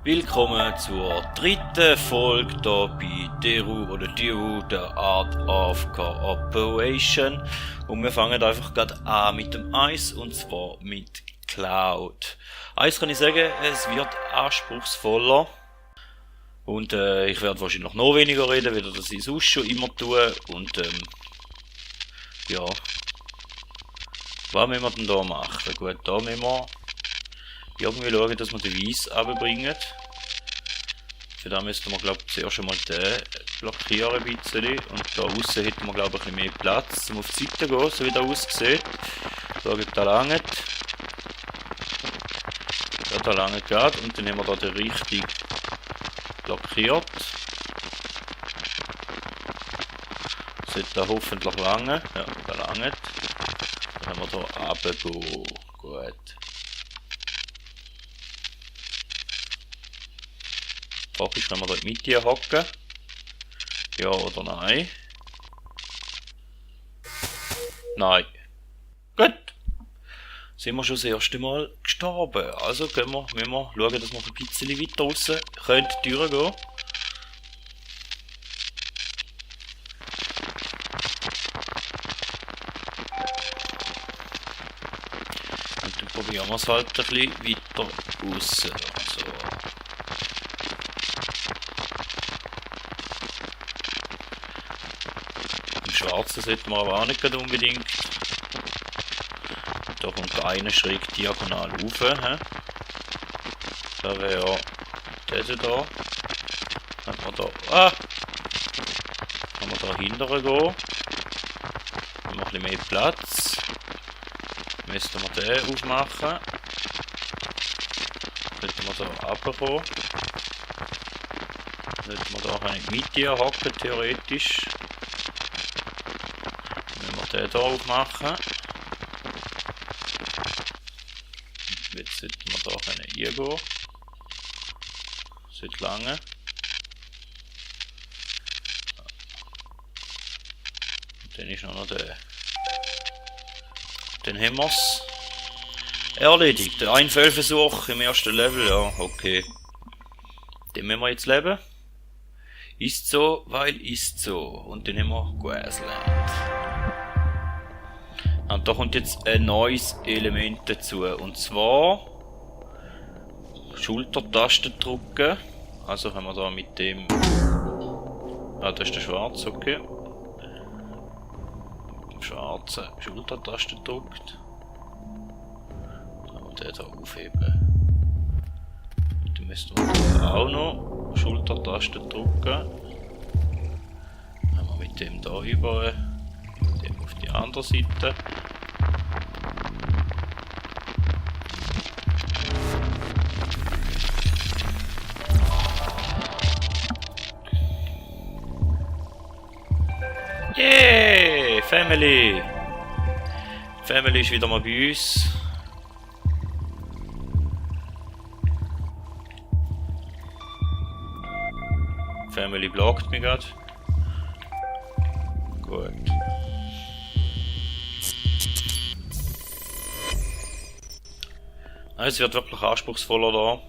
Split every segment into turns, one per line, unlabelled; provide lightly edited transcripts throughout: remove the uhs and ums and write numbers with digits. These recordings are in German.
Willkommen zur dritten Folge hier bei Deru oder Diru, der Art of Cooperation. Und wir fangen einfach gerade an mit dem Eis, und zwar mit Cloud. Eins kann ich sagen, es wird anspruchsvoller. Und ich werde wahrscheinlich noch weniger reden, wie das ich sonst schon immer tue. Und ja. Was müssen wir denn da machen? Gut, da müssen wir irgendwie schauen, dass wir den Weiss runterbringen. Für das müssten wir, glaube ich, zuerst einmal den blockieren ein bisschen. Und da außen hätten wir, glaube ich, ein bisschen mehr Platz, um auf die Seite zu gehen, so wie das aussieht. Schauen, da langt. Ja, da langt gerade. Und dann haben wir da den richtig blockiert. Sollte da hoffentlich langen. Ja, da langt. Dann haben wir da runtergehen. Gut. Die Frage ist, können wir da in die Mitte hocken? Ja oder nein? Nein. Gut. Sind wir schon das erste Mal gestorben. Also müssen wir schauen, dass wir ein bisschen weiter raus können die Türen gehen. Und dann probieren wir es halt ein bisschen weiter raus. Also. Schwarzen sollten wir aber auch nicht unbedingt. Da kommt der eine schräg diagonal rauf. Da wäre dieser da. Kann man da. Kann man da hinterher gehen. Haben wir ein bisschen mehr Platz. Müssen wir den aufmachen. Könnten wir da runterkommen. Könnten wir da in die Mitte hocken, theoretisch. Den hier aufmachen. Jetzt sollten wir da reingehen. Sollte lange. Dann ist noch der. Dann haben wir es erledigt. Ein Fehlversuch im ersten Level, ja, okay. Den müssen wir jetzt leben. Ist so, weil ist so. Und dann haben wir Grassland. Und da kommt jetzt ein neues Element dazu, und zwar Schultertaste drücken. Also haben wir da mit dem. Das ist der schwarze, okay. Mit dem schwarzen Schultertaste drückt. Dann haben wir den hier aufheben. Dann müssen wir da auch noch Schultertaste drücken. Dann haben wir mit dem da über. Dem auf die andere Seite. Yeah! Family! Family ist wieder mal bei uns. Family blockt mich gerade. Gut. Es wird wirklich anspruchsvoller da.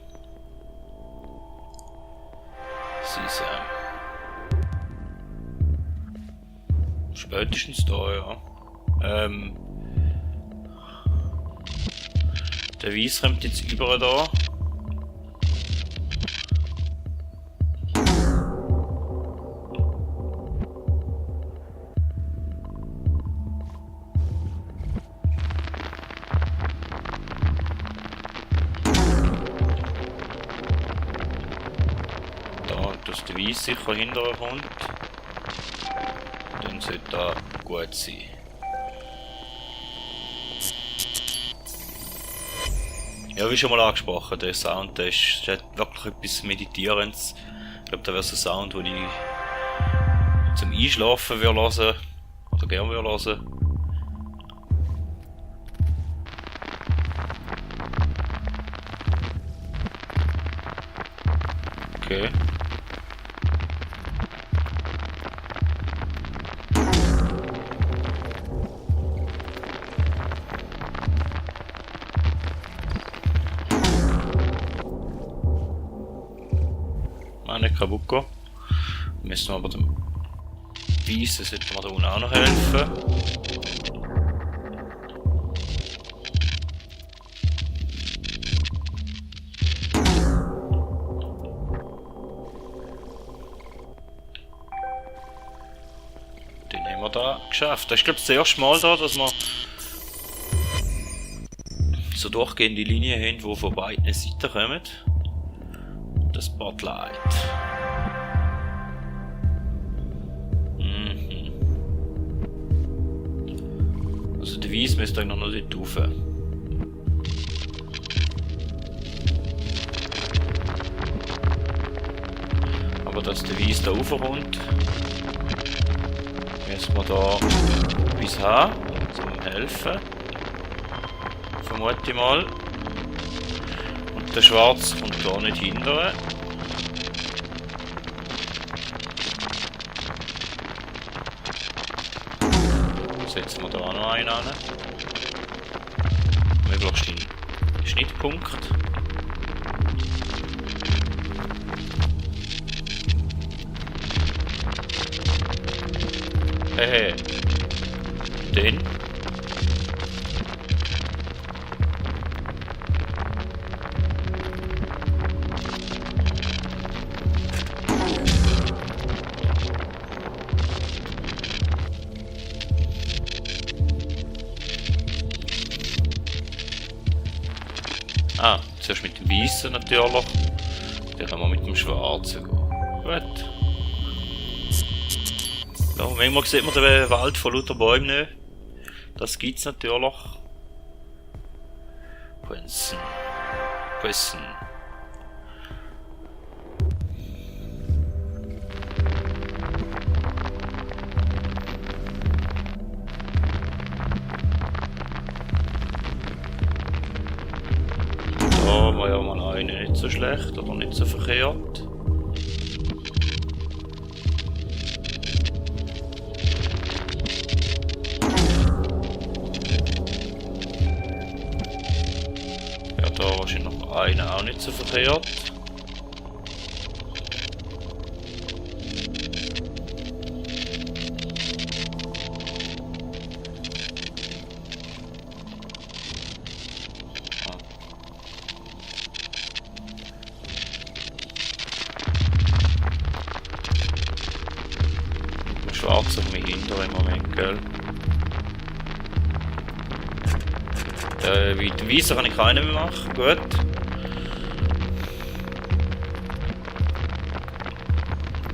Es ist spätestens da, ja. Der Weiss kommt jetzt über da. Dass der Weiss sicher hinterher kommt. Dann sollte das gut sein. Ja, wie schon mal angesprochen, der Sound, der ist wirklich etwas Meditierendes. Ich glaube, das wäre so ein Sound, den ich zum Einschlafen hören würde. Oder gerne hören. Okay. nicht kaputt gehen. Müssen wir aber dem Weißen sollten wir da unten auch noch helfen. Den haben wir da geschafft. Das ist glaube ich das erste Mal da, dass wir so durchgehende Linien haben, die von beiden Seiten kommen. Das Spotlight. Also der Weiss müsste eigentlich noch dort rauf. Aber dass der Weiss da raufkommt, müssen wir da bis haben, zum helfen. Vermute ich mal. Und der Schwarz kommt da nicht hinterher. Setzen wir da auch noch einen an. Möglichst den Schnittpunkt. Hey. Den. Ah, zuerst mit dem Weißen natürlich. Dann können wir mit dem Schwarzen gehen. Gut. Ja, manchmal sieht man den Wald von lauter Bäumen nicht. Das gibt's natürlich. Quenzen. Da war ja mal eine nicht so schlecht oder nicht so verkehrt. Ja, da wahrscheinlich noch eine auch nicht so verkehrt. Schwarz auf mich hinter im Moment, gell? Wie den Weißen kann ich keinen mehr machen, gut.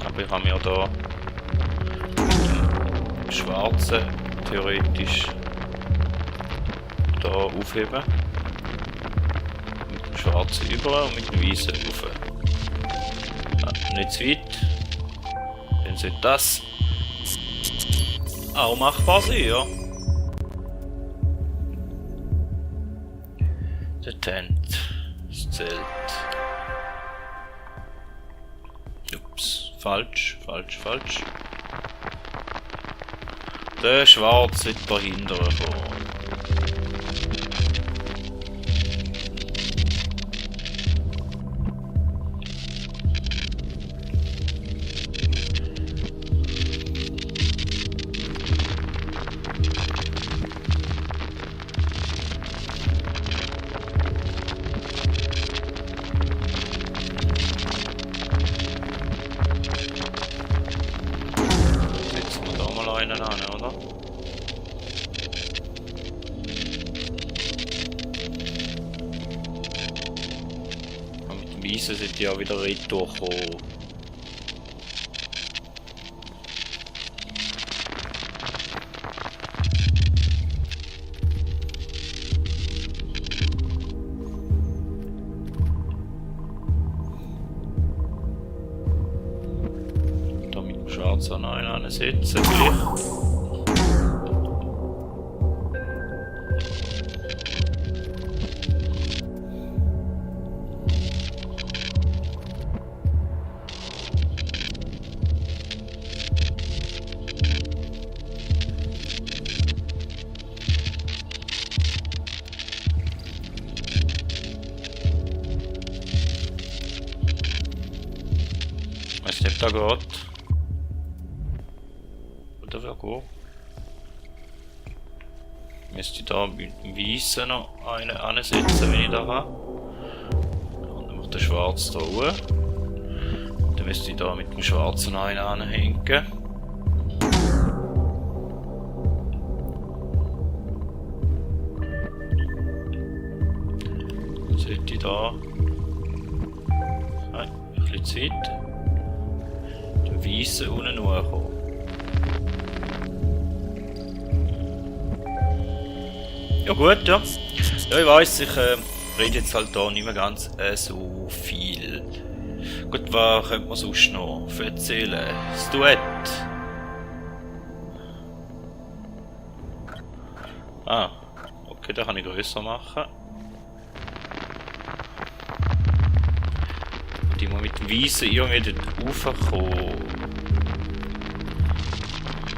Aber ich kann mir da den Schwarzen theoretisch da aufheben. Mit dem Schwarzen über und mit dem Weißen rauf. Ja, nicht zu weit. Dann sollte das auch machbar sein, ja. Der Tent, das Zelt. Ups, falsch. Der Schwarz wird dahinter kommen. Einen an, oder? Und mit dem Weißen sind die ja wieder retourgekommen. Da mit dem Schwarzen noch einen ansetzen, vielleicht. Weiß nicht, ob da geht. Oder wer geht? Müsste ich da mit dem Weißen noch einen ansetzen, wenn ich da habe. Und dann macht der Schwarz da hoch. Dann müsste ich da mit dem Schwarzen einen anhängen. Dann sollte ich da ein bisschen Zeit den Weißen unten hochkommen. Ja gut, ja. Ja, ich weiss, ich rede jetzt halt da nicht mehr ganz so viel. Gut, was könnte man sonst noch erzählen? Das Duett. Ah, okay, da kann ich grösser machen. Und ich muss mit dem Weißen irgendwie dort raufkommen.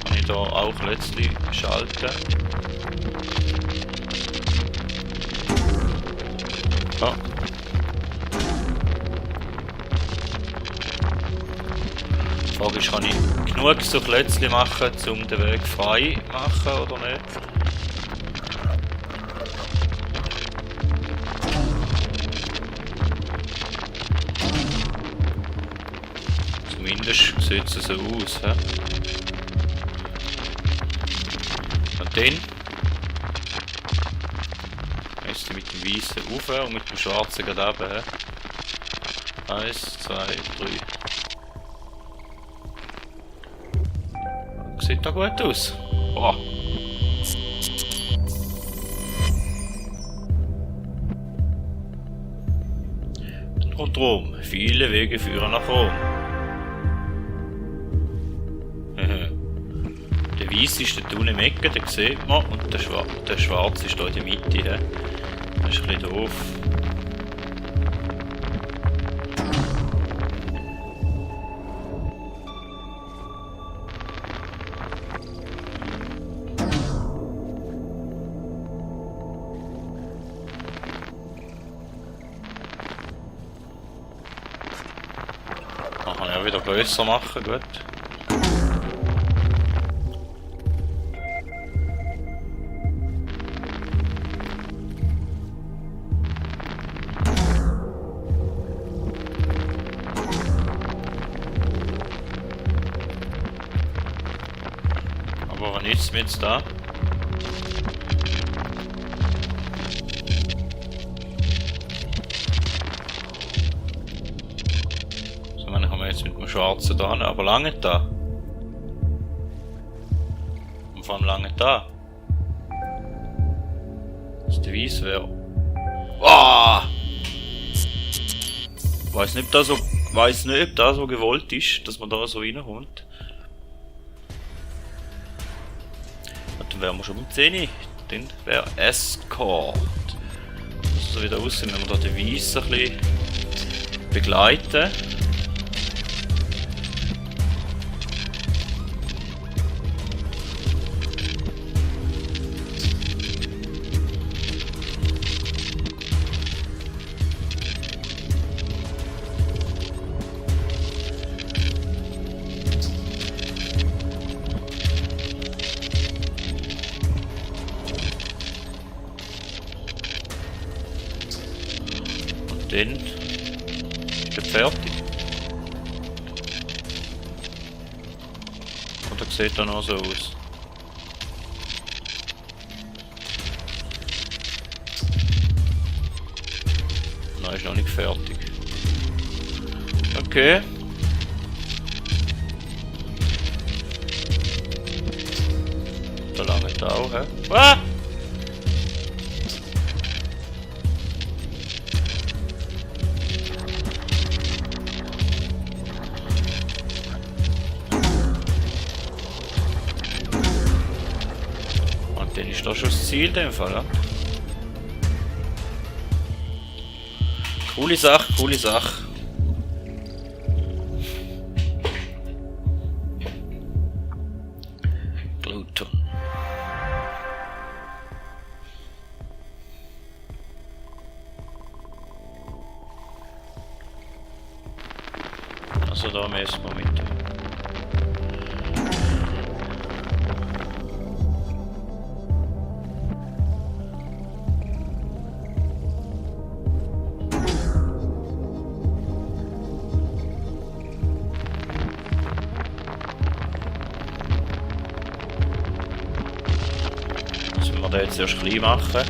Kann ich da auch letztlich schalten? Ja. Die Frage ist, kann ich genug so Klötzchen machen, um den Weg frei zu machen oder nicht? Zumindest sieht es so aus. He? Und dann mit dem Weißen rauf und mit dem Schwarzen gerade runter. 1, 2, 3. Sieht da gut aus. Boah. Und Rom. Viele Wege führen nach Rom. Der Weiße ist dort unten im Ecke, den sieht man. Und der Schwarze ist hier in der Mitte. Das ist ein bisschen doof. Man kann ja wieder grösser machen, gut. Aber was nützt mir jetzt da? So, dann kommen wir jetzt mit dem Schwarzen da hin, aber lange da. Und vor allem lange da. Dass der Weiss wäre. Oh! Weiß nicht, ob das so gewollt ist, dass man da so reinkommt. Und dann wären wir schon beim 10. Dann wäre Escort. Das so wieder aussehen, wenn wir da den Weiss ein bisschen begleiten. Dann ist er fertig. Oder sieht er noch so aus? Nein, ist noch nicht fertig. Okay. Da lange da auch, hä? Ah! Dann ist das schon das Ziel in dem Fall, ja? Coole Sache, coole Sache. Gluton. Also da müssen wir mit. Müssen wir den jetzt erst klein machen.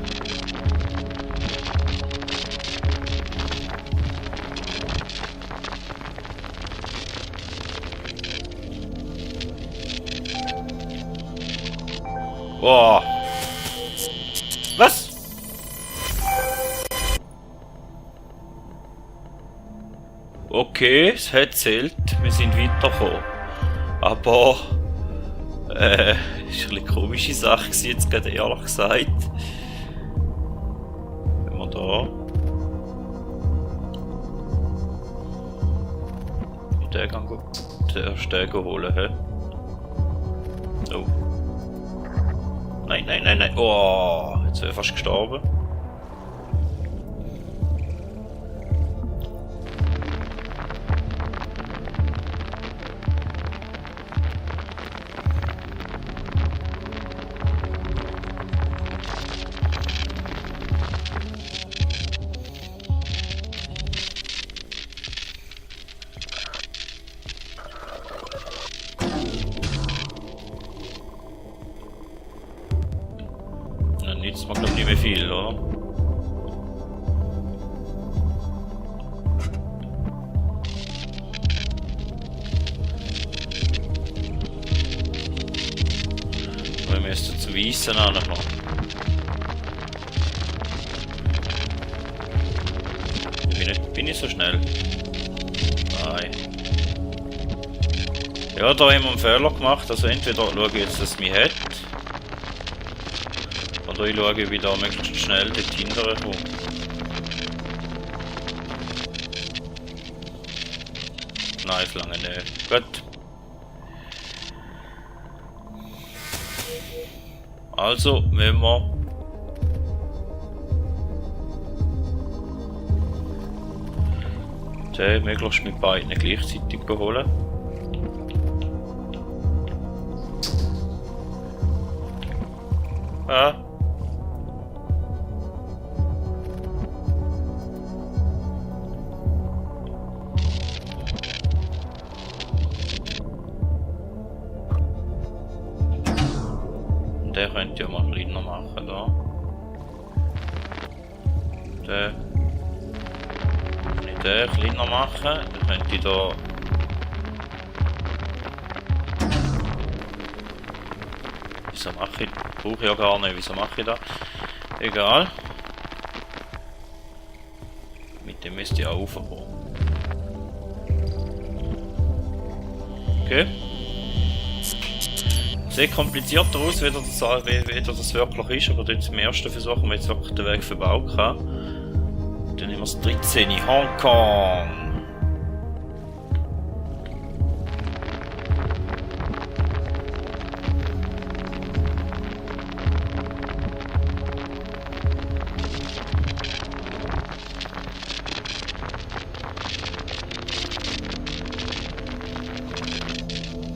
Boah. Was? Okay, es hat zählt. Wir sind weitergekommen. Aber ist eine bisschen komische Sache gewesen, jetzt gerade ehrlich gesagt. Wenn wir da in den Gang den Stege holen, hä? Oh. Nein, nein, nein, nein. Oh, jetzt wäre ich fast gestorben. Nützt mir, glaube ich, nicht mehr viel, oder? Wir müssen zu Weissen ankommen. Bin ich so schnell? Nein. Ja, da haben wir einen Fehler gemacht. Also entweder schaue ich jetzt, dass es mich hat. Oder ich schaue, wie da möglichst schnell dort hinterher komme. Nein, ist lange nicht. Gut. Also, müssen wir den möglichst mit beiden gleichzeitig holen. Ah. Der könnte ja mal kleiner machen da. Den kleiner machen, dann könnte ich da. Wieso mache ich? Brauche ich ja gar nicht, wieso mache ich das? Egal. Mit dem müsste ich auch aufbauen. Okay. Sieht komplizierter aus, wie das wirklich ist, aber jetzt im ersten Versuch haben wir jetzt wirklich den Weg verbaut. Dann nehmen wir das 13. Hongkong.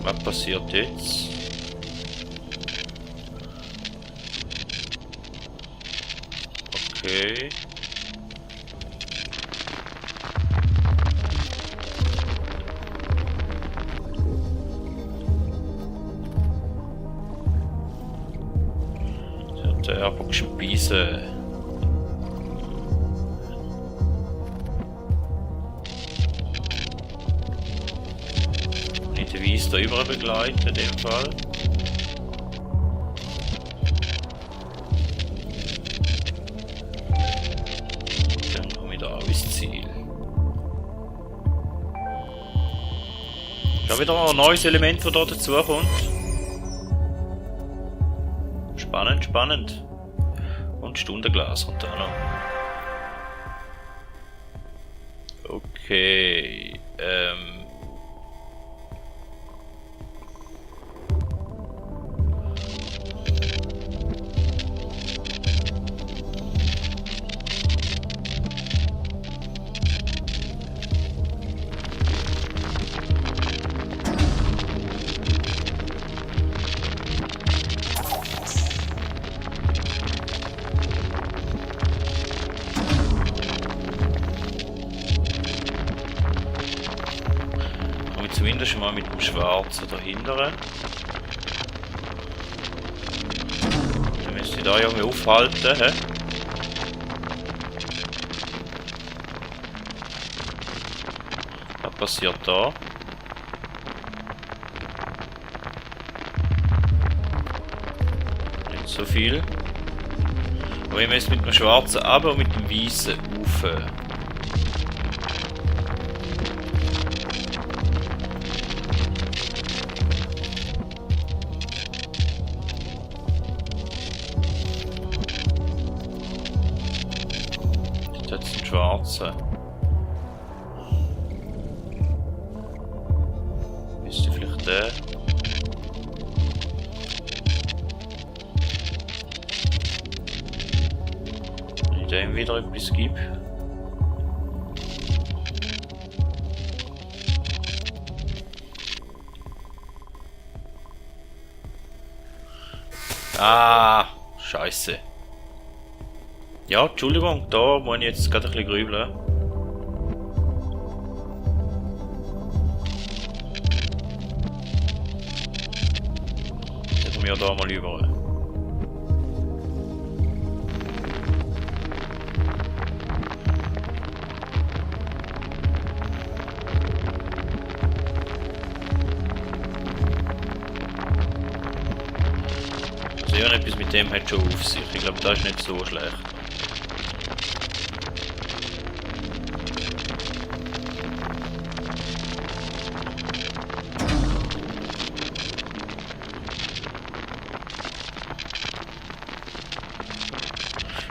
Was passiert jetzt? Okay. Der Boxenbiese. Nicht der Weiss da über begleiten in dem Fall. Ja, wieder ein neues Element, das hier dazu kommt. Spannend, spannend. Und Stundenglas und da noch. Okay. beginnen schon mal mit dem Schwarzen dahinter. Dann müsste ich da ja aufhalten. He? Was passiert da? Nicht so viel. Aber ich muss mit dem Schwarzen aber und mit dem Weißen rauf. Jetzt den Schwarzen. Müsste vielleicht der. Wenn ich dem wieder etwas gebe. Ah, Scheiße. Ja, Entschuldigung, da muss ich jetzt gerade ein bisschen grübeln. Setzen wir da mal über. Also irgendetwas mit dem hat schon auf sich. Ich glaube, das ist nicht so schlecht.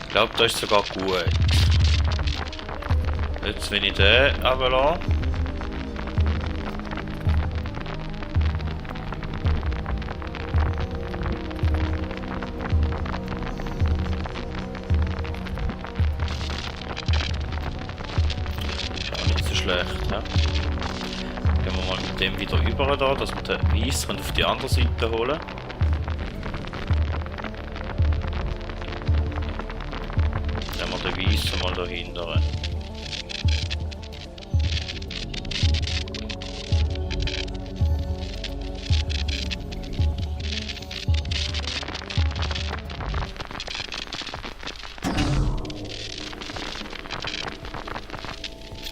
Ich glaube, das ist sogar gut. Jetzt, wenn ich den runterlasse. Ist auch nicht so schlecht. Ja? Gehen wir mal mit dem wieder über da, dass wir den Weißen auf die andere Seite holen. Den Weißen mal dahinter.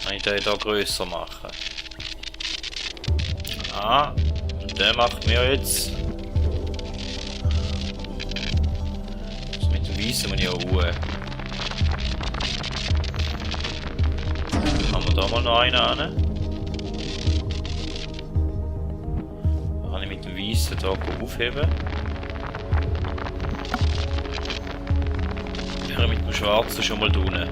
Kann ich den hier grösser machen? Ah, der macht mir jetzt. Das mit dem Weißen muss ich auch ruhen. Haben wir da mal noch einen an? Da kann ich mit dem Weißen hier aufheben. Wäre mit dem Schwarzen schon mal unten.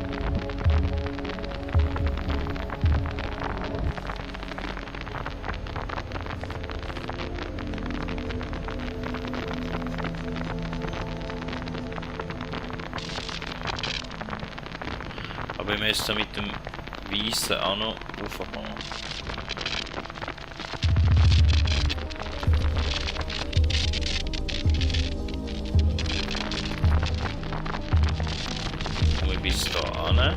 Aber wir müssen mit dem Weißen auch noch raufkommen. Komme ich bis da an. Ja,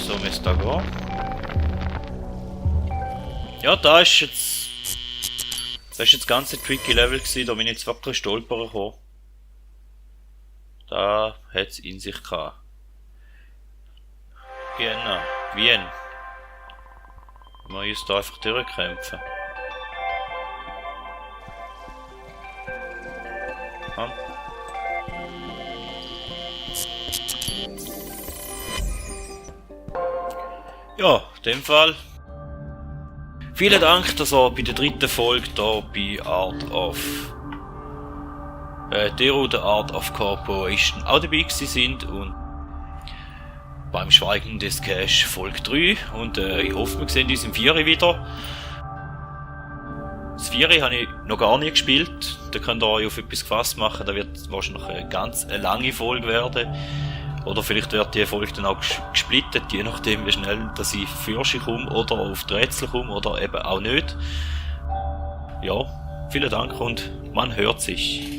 so müsste da gehen. Ja, da ist jetzt. Das war jetzt das ganze tricky Level gewesen, da bin ich jetzt wirklich stolpern gekommen. Da hat es in sich gehabt. Genau, Wien. Wir müssen uns da einfach durchkämpfen. Komm. Ja, in dem Fall. Vielen Dank, dass ihr bei der dritten Folge hier bei Art of Deru, The Art of Corporation auch dabei gewesen sind und beim Schweigen des Cash Folge 3 und ich hoffe, wir sehen uns im 4 wieder. Das 4 habe ich noch gar nicht gespielt, da könnt ihr euch auf etwas gefasst machen, da wird wahrscheinlich eine ganz lange Folge werden. Oder vielleicht wird die Folge dann auch gesplittet, je nachdem wie schnell dass ich Fürsche komme oder auf die Rätsel komme oder eben auch nicht. Ja, vielen Dank und man hört sich.